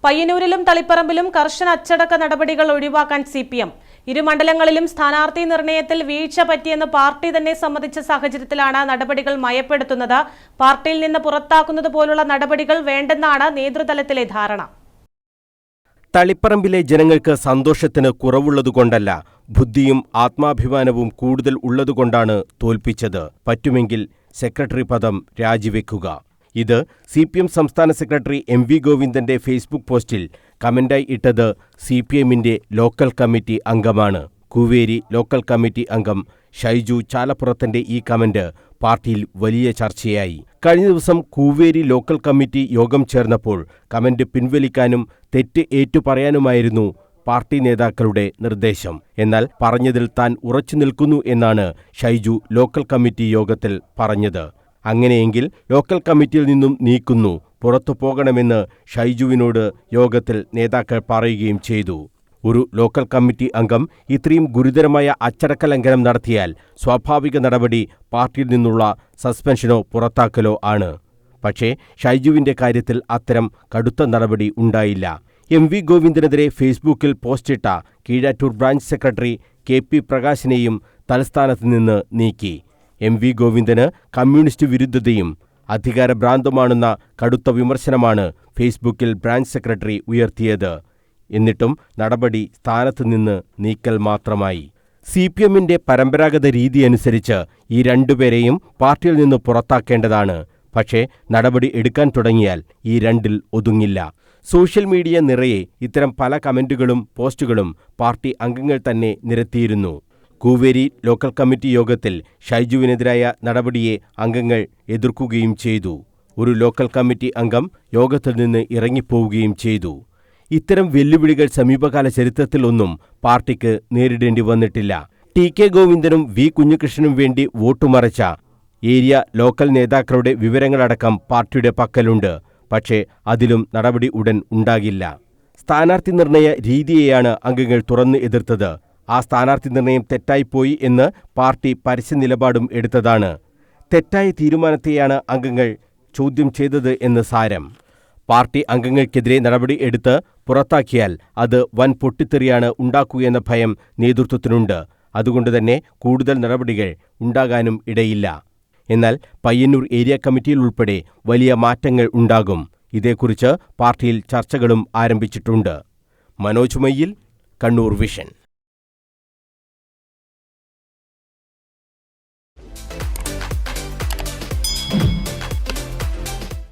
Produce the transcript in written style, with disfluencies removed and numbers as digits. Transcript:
പയ്യന്നൂരിലും തളിപ്പറമ്പിലും കർശന അച്ചടക്ക നടപടികൾ ഒഴിവാക്കാൻ CPM. ഇരു മണ്ഡലങ്ങളിലും സ്ഥാനാർത്ഥി നിർണയത്തിൽ വീഴ്ച പറ്റിയെന്ന് പാർട്ടി തന്നെ സമ്മതിച്ച സാഹചര്യത്തിലാണ് നടപടികൾ മയപ്പെടുത്തുന്നത്. പാർട്ടിയിൽ നിന്ന് പുറത്താക്കുന്നത് പോലുള്ള നടപടികൾ വേണ്ടെന്നാണ് നേതൃതലത്തിലെ ധാരണ. തളിപ്പറമ്പിലെ ജനങ്ങൾക്ക് സന്തോഷത്തിന് കുറവുള്ളതുകൊണ്ടല്ല, ബുദ്ധിയും ആത്മാഭിമാനവും കൂടുതൽ ഉള്ളതുകൊണ്ടാണ് തോൽപ്പിച്ചത്. പറ്റുമെങ്കിൽ സെക്രട്ടറി പദം രാജിവെക്കുക. ഇത് CPM സംസ്ഥാന സെക്രട്ടറി MV ഗോവിന്ദന്റെ ഫേസ്ബുക്ക് പോസ്റ്റിൽ കമന്റായി ഇട്ടത് CPMന്റെ ലോക്കൽ കമ്മിറ്റി അംഗമാണ്. കൂവേരി ലോക്കൽ കമ്മിറ്റി അംഗം ഷൈജു ചാലപ്പുറത്തിന്റെ ഈ കമന്റ് പാർട്ടിയിൽ വലിയ ചർച്ചയായി. കഴിഞ്ഞ ദിവസം കൂവേരി ലോക്കൽ കമ്മിറ്റി യോഗം ചേർന്നപ്പോൾ കമന്റ് പിൻവലിക്കാനും തെറ്റ് ഏറ്റുപറയാനുമായിരുന്നു പാർട്ടി നേതാക്കളുടെ നിർദ്ദേശം. എന്നാൽ പറഞ്ഞതിൽ താൻ ഉറച്ചു നിൽക്കുന്നു എന്നാണ് ഷൈജു ലോക്കൽ കമ്മിറ്റി യോഗത്തിൽ പറഞ്ഞത്. അങ്ങനെയെങ്കിൽ ലോക്കൽ കമ്മിറ്റിയിൽ നിന്നും നീക്കുന്നു, പുറത്തു പോകണമെന്ന് ഷൈജുവിനോട് യോഗത്തിൽ നേതാക്കൾ പറയുകയും ചെയ്തു. ഒരു ലോക്കൽ കമ്മിറ്റി അംഗം ഇത്രയും ഗുരുതരമായ അച്ചടക്ക ലംഘനം നടത്തിയാൽ സ്വാഭാവിക നടപടി പാർട്ടിയിൽ നിന്നുള്ള സസ്പെൻഷനോ പുറത്താക്കലോ ആണ്. പക്ഷേ ഷൈജുവിന്റെ കാര്യത്തിൽ അത്തരം കടുത്ത നടപടി ഉണ്ടായില്ല. MV ഗോവിന്ദനെതിരെ ഫേസ്ബുക്കിൽ പോസ്റ്റിട്ട കീഴാറ്റൂർ ബ്രാഞ്ച് സെക്രട്ടറി KP പ്രകാശിനെയും തലസ്ഥാനത്ത് നിന്ന് നീക്കി. MV ഗോവിന്ദന് കമ്മ്യൂണിസ്റ്റ് വിരുദ്ധതയും അധികാരഭ്രാന്തമാണെന്ന കടുത്ത വിമർശനമാണ് ഫേസ്ബുക്കിൽ ബ്രാഞ്ച് സെക്രട്ടറി ഉയർത്തിയത്. എന്നിട്ടും നടപടി സ്ഥാനത്ത് നിന്ന് നീക്കൽ മാത്രമായി. CPMന്റെ പരമ്പരാഗത രീതിയനുസരിച്ച് ഈ രണ്ടുപേരെയും പാർട്ടിയിൽ നിന്ന് പുറത്താക്കേണ്ടതാണ്. പക്ഷേ നടപടി എടുക്കാൻ തുടങ്ങിയാൽ ഈ രണ്ടിൽ ഒതുങ്ങില്ല. സോഷ്യൽ മീഡിയ നിറയെ ഇത്തരം പല കമന്റുകളും പോസ്റ്റുകളും പാർട്ടി അംഗങ്ങൾ തന്നെ നിരത്തിയിരുന്നു. കൂവേരി ലോക്കൽ കമ്മിറ്റി യോഗത്തിൽ ഷൈജുവിനെതിരായ നടപടിയെ അംഗങ്ങൾ എതിർക്കുകയും ചെയ്തു. ഒരു ലോക്കൽ കമ്മിറ്റി അംഗം യോഗത്തിൽ നിന്ന് ഇറങ്ങിപ്പോവുകയും ചെയ്തു. ഇത്തരം വെല്ലുവിളികൾ സമീപകാല ചരിത്രത്തിലൊന്നും പാർട്ടിക്ക് നേരിടേണ്ടി വന്നിട്ടില്ല. TK ഗോവിന്ദനും V കുഞ്ഞികൃഷ്ണനും വേണ്ടി വോട്ടുമറച്ച ഏരിയ ലോക്കൽ നേതാക്കളുടെ വിവരങ്ങളടക്കം പാർട്ടിയുടെ പക്കലുണ്ട്. പക്ഷേ അതിലും നടപടി ഉടൻ ഉണ്ടാകില്ല. സ്ഥാനാർത്ഥി നിർണയ രീതിയെയാണ് അംഗങ്ങൾ തുറന്ന് എതിർത്തത്. ആ സ്ഥാനാർത്ഥി നിർണയം തെറ്റായിപ്പോയി എന്ന് പാർട്ടി പരസ്യ നിലപാടും എടുത്തതാണ്. തെറ്റായ തീരുമാനത്തെയാണ് അംഗങ്ങൾ ചോദ്യം ചെയ്തത് എന്ന് സാരം. പാർട്ടി അംഗങ്ങൾക്കെതിരെ നടപടി എടുത്ത് പുറത്താക്കിയാൽ അത് വൻ പൊട്ടിത്തെറിയാണ് ഉണ്ടാക്കുകയെന്ന ഭയം നേതൃത്വത്തിനുണ്ട്. അതുകൊണ്ടുതന്നെ കൂടുതൽ നടപടികൾ ഉണ്ടാകാനും ഇടയില്ല. എന്നാൽ പയ്യന്നൂർ ഏരിയ കമ്മിറ്റിയിൽ ഉൾപ്പെടെ വലിയ മാറ്റങ്ങൾ ഉണ്ടാകും. ഇതേക്കുറിച്ച് പാർട്ടിയിൽ ചർച്ചകളും ആരംഭിച്ചിട്ടുണ്ട്. മനോജ് മയ്യിൽ, കണ്ണൂർ വിഷൻ.